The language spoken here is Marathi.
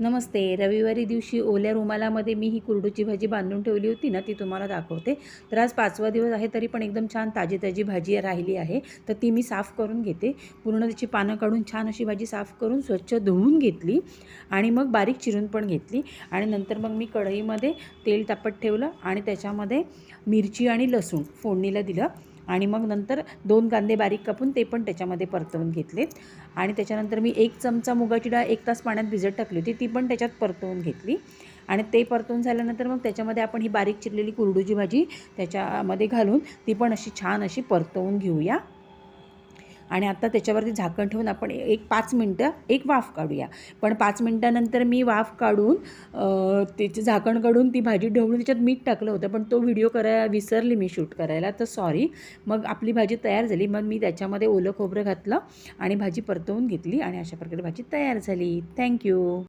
नमस्ते. रविवारी दिवशी ओल्या रुमालामध्ये मी ही कुरडूची भाजी बांधून ठेवली होती ना, ती तुम्हाला दाखवते. तर आज 5वा दिवस आहे, तरी पण एकदम छान ताजी-ताजी भाजी राहिली आहे. तर ती मी साफ करून घेते. पूर्ण त्याची पानं काढून छान अशी भाजी साफ करून स्वच्छ धुवून घेतली आणि मग बारीक चिरून पण घेतली आणि नंतर मग मी कढईमध्ये तेल तापत ठेवलं आणि त्याच्यामध्ये मिरची आणि लसूण फोडणीला दिलं आणि मग नंतर 2 कांदे बारीक कापून ते पण त्याच्यामध्ये परतवून घेतलेत आणि त्याच्यानंतर मी 1 चमचा मुगाची डाळ 1 तास पाण्यात भिजत टाकली होती, ती पण त्याच्यात परतवून घेतली आणि ते परतवून झाल्यानंतर मग त्याच्यामध्ये आपण ही बारीक चिरलेली कुरडूची भाजी त्याच्यामध्ये घालून ती पण अशी छान अशी परतवून घेऊया आणि आता त्याच्यावरती झाकण ठेवून आपण 5 मिनटं एक वाफ काढूया. पण 5 मिनटानंतर मी वाफ काढून त्याचं झाकण काढून ती भाजी ढवळून त्याच्यात मीठ टाकलं होतं, पण तो व्हिडिओ विसरली मी शूट करायला, तर सॉरी. मग आपली भाजी तयार झाली. मग मी त्याच्यामध्ये ओलं खोबरं घातलं आणि भाजी परतवून घेतली आणि अशा प्रकारे भाजी तयार झाली. थँक्यू.